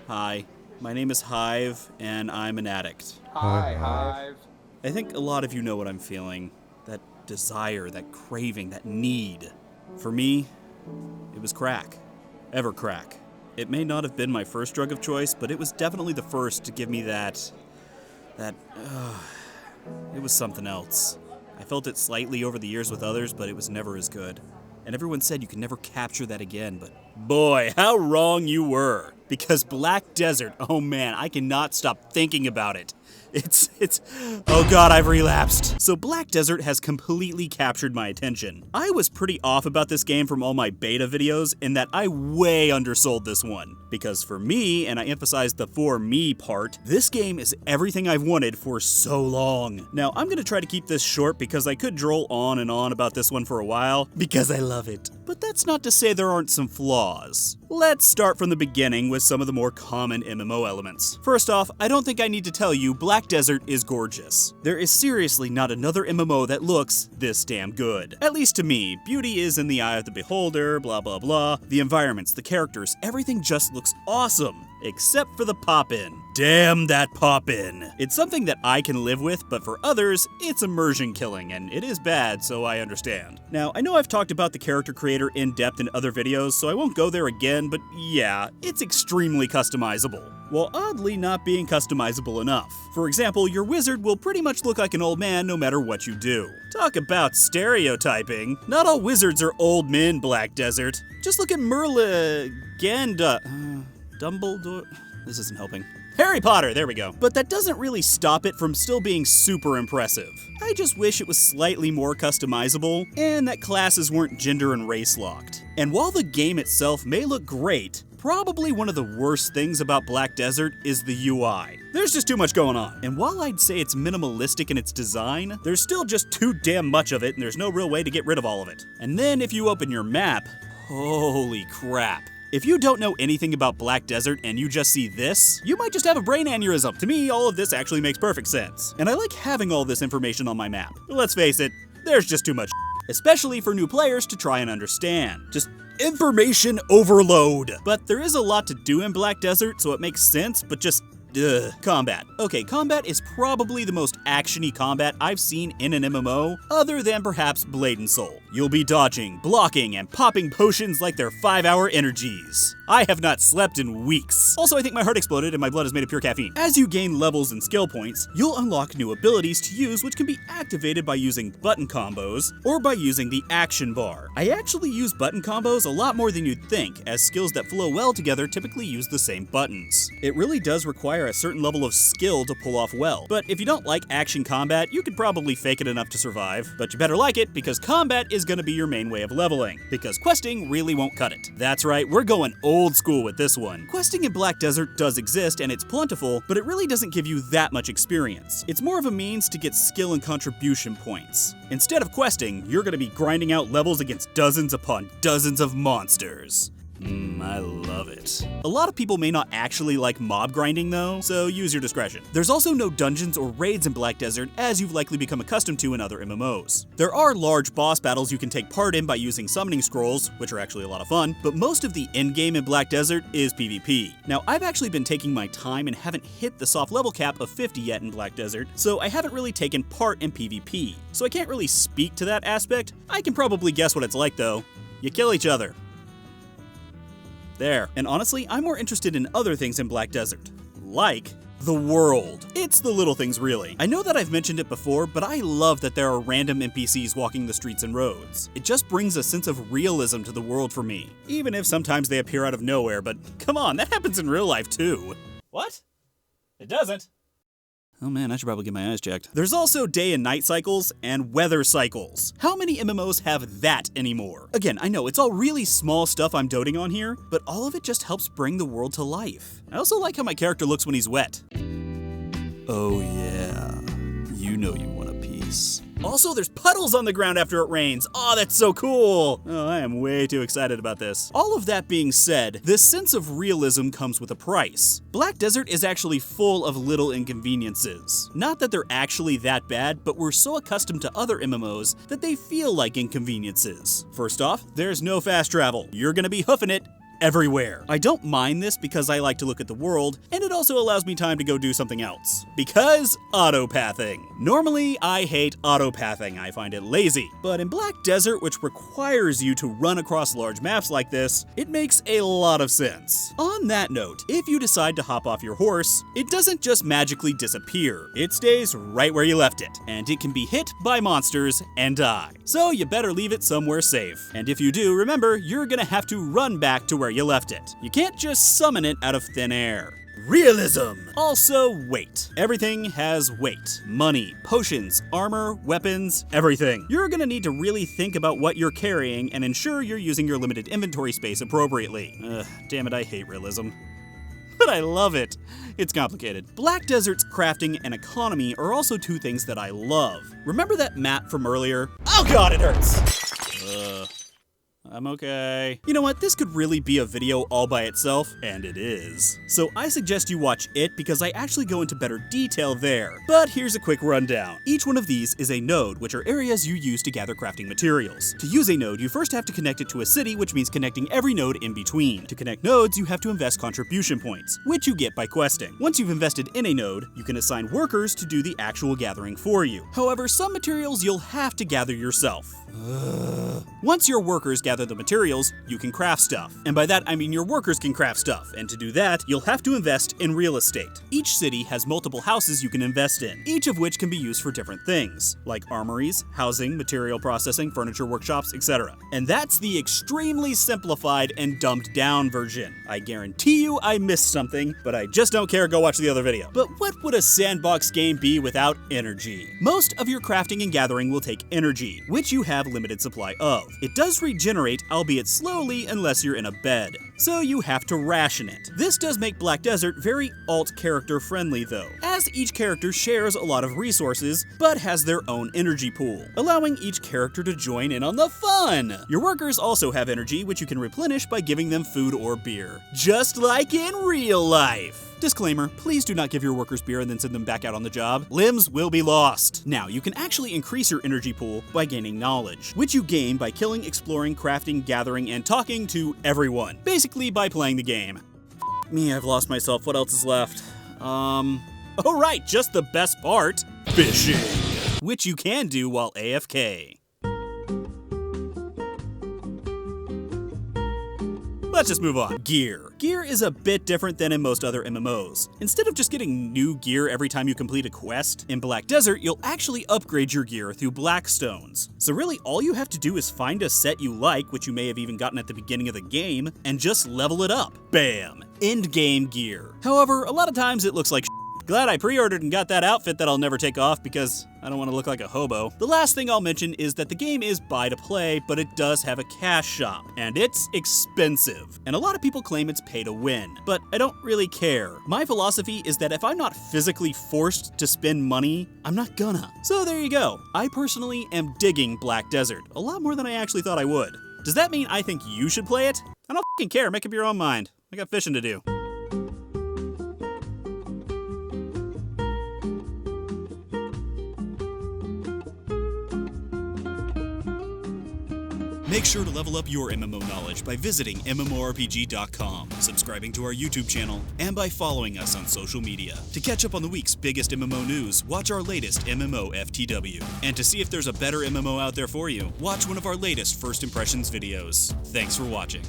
Hi, my name is Hive, and I'm an addict. Hi, Hive. I think a lot of you know what I'm feeling. That desire, that craving, that need. For me, it was crack. Ever crack. It may not have been my first drug of choice, but it was definitely the first to give me it was something else. I felt it slightly over the years with others, but it was never as good. And everyone said you could never capture that again, but boy, how wrong you were. Because Black Desert, oh man, I cannot stop thinking about it. Oh god, I've relapsed. So Black Desert has completely captured my attention. I was pretty off about this game from all my beta videos in that I way undersold this one. Because for me, and I emphasize the for me part, this game is everything I've wanted for so long. Now, I'm gonna try to keep this short because I could droll on and on about this one for a while, because I love it. But that's not to say there aren't some flaws. Let's start from the beginning with some of the more common MMO elements. First off, I don't think I need to tell you Black Desert is gorgeous. There is seriously not another MMO that looks this damn good. At least to me, beauty is in the eye of the beholder, blah blah blah. The environments, the characters, everything just looks awesome. Except for the pop-in. Damn that pop-in. It's something that I can live with, but for others, it's immersion killing, and it is bad, so I understand. Now, I know I've talked about the character creator in depth in other videos, so I won't go there again, but yeah, it's extremely customizable. While oddly not being customizable enough. For example, your wizard will pretty much look like an old man no matter what you do. Talk about stereotyping. Not all wizards are old men, Black Desert. Just look at Dumbledore? This isn't helping. Harry Potter, there we go. But that doesn't really stop it from still being super impressive. I just wish it was slightly more customizable, and that classes weren't gender and race locked. And while the game itself may look great, probably one of the worst things about Black Desert is the UI. There's just too much going on. And while I'd say it's minimalistic in its design, there's still just too damn much of it, and there's no real way to get rid of all of it. And then if you open your map, holy crap. If you don't know anything about Black Desert and you just see this, you might just have a brain aneurysm. To me, all of this actually makes perfect sense. And I like having all this information on my map. But let's face it, there's just too much, especially for new players to try and understand. Just information overload. But there is a lot to do in Black Desert, so it makes sense, but just combat. Okay, combat is probably the most actiony combat I've seen in an MMO, other than perhaps Blade and Soul. You'll be dodging, blocking, and popping potions like they're 5-hour energies. I have not slept in weeks. Also, I think my heart exploded and my blood is made of pure caffeine. As you gain levels and skill points, you'll unlock new abilities to use which can be activated by using button combos or by using the action bar. I actually use button combos a lot more than you'd think, as skills that flow well together typically use the same buttons. It really does require a certain level of skill to pull off well, but if you don't like action combat, you could probably fake it enough to survive. But you better like it, because combat is going to be your main way of leveling, because questing really won't cut it. That's right, we're going old school with this one. Questing in Black Desert does exist and it's plentiful, but it really doesn't give you that much experience. It's more of a means to get skill and contribution points. Instead of questing, you're going to be grinding out levels against dozens upon dozens of monsters. I love it. A lot of people may not actually like mob grinding though, so use your discretion. There's also no dungeons or raids in Black Desert, as you've likely become accustomed to in other MMOs. There are large boss battles you can take part in by using summoning scrolls, which are actually a lot of fun, but most of the endgame in Black Desert is PvP. Now, I've actually been taking my time and haven't hit the soft level cap of 50 yet in Black Desert, so I haven't really taken part in PvP. So I can't really speak to that aspect. I can probably guess what it's like though. You kill each other. There. And honestly, I'm more interested in other things in Black Desert. Like the world. It's the little things really. I know that I've mentioned it before, but I love that there are random NPCs walking the streets and roads. It just brings a sense of realism to the world for me. Even if sometimes they appear out of nowhere, but come on, that happens in real life too. What? It doesn't. Oh man, I should probably get my eyes checked. There's also day and night cycles and weather cycles. How many MMOs have that anymore? Again, I know it's all really small stuff I'm doting on here, but all of it just helps bring the world to life. I also like how my character looks when he's wet. Oh yeah, you know you want a piece. Also, there's puddles on the ground after it rains. Oh, that's so cool. Oh, I am way too excited about this. All of that being said, this sense of realism comes with a price. Black Desert is actually full of little inconveniences. Not that they're actually that bad, but we're so accustomed to other MMOs that they feel like inconveniences. First off, there's no fast travel. You're gonna be hoofing it everywhere. I don't mind this because I like to look at the world, and it also allows me time to go do something else. Because autopathing. Normally, I hate autopathing. I find it lazy. But in Black Desert, which requires you to run across large maps like this, it makes a lot of sense. On that note, if you decide to hop off your horse, it doesn't just magically disappear. It stays right where you left it, and it can be hit by monsters and die. So you better leave it somewhere safe. And if you do, remember, you're gonna have to run back to where you left it. You can't just summon it out of thin air. Realism! Also, weight. Everything has weight. Money, potions, armor, weapons, everything. You're gonna need to really think about what you're carrying and ensure you're using your limited inventory space appropriately. Damn it, I hate realism. But I love it. It's complicated. Black Desert's crafting and economy are also two things that I love. Remember that map from earlier? Oh god, it hurts! I'm okay. You know what, this could really be a video all by itself, and it is. So I suggest you watch it because I actually go into better detail there. But here's a quick rundown. Each one of these is a node, which are areas you use to gather crafting materials. To use a node, you first have to connect it to a city, which means connecting every node in between. To connect nodes, you have to invest contribution points, which you get by questing. Once you've invested in a node, you can assign workers to do the actual gathering for you. However, some materials you'll have to gather yourself. Once your workers gather the materials, you can craft stuff. And by that, I mean your workers can craft stuff. And to do that, you'll have to invest in real estate. Each city has multiple houses you can invest in, each of which can be used for different things, like armories, housing, material processing, furniture workshops, etc. And that's the extremely simplified and dumbed down version. I guarantee you I missed something, but I just don't care, go watch the other video. But what would a sandbox game be without energy? Most of your crafting and gathering will take energy, which you have limited supply of. It does regenerate, albeit slowly, unless you're in a bed. So you have to ration it. This does make Black Desert very alt character friendly though, as each character shares a lot of resources, but has their own energy pool, allowing each character to join in on the fun. Your workers also have energy, which you can replenish by giving them food or beer, just like in real life. Disclaimer, please do not give your workers beer and then send them back out on the job. Limbs will be lost. Now, you can actually increase your energy pool by gaining knowledge, which you gain by killing, exploring, crafting, gathering, and talking to everyone. Basically, by playing the game. Me, I've lost myself. What else is left? Oh right, just the best part. Fishing. Which you can do while AFK. Let's just move on. Gear. Gear is a bit different than in most other MMOs. Instead of just getting new gear every time you complete a quest, in Black Desert, you'll actually upgrade your gear through blackstones. So really, all you have to do is find a set you like, which you may have even gotten at the beginning of the game, and just level it up. Bam! End-game gear. However, a lot of times it looks like Glad I pre-ordered and got that outfit that I'll never take off because I don't want to look like a hobo. The last thing I'll mention is that the game is buy to play, but it does have a cash shop, and it's expensive. And a lot of people claim it's pay to win, but I don't really care. My philosophy is that if I'm not physically forced to spend money, I'm not gonna. So there you go. I personally am digging Black Desert, a lot more than I actually thought I would. Does that mean I think you should play it? I don't fucking care, make up your own mind. I got fishing to do. Make sure to level up your MMO knowledge by visiting MMORPG.com, subscribing to our YouTube channel, and by following us on social media. To catch up on the week's biggest MMO news, watch our latest MMO FTW. And to see if there's a better MMO out there for you, watch one of our latest First Impressions videos. Thanks for watching.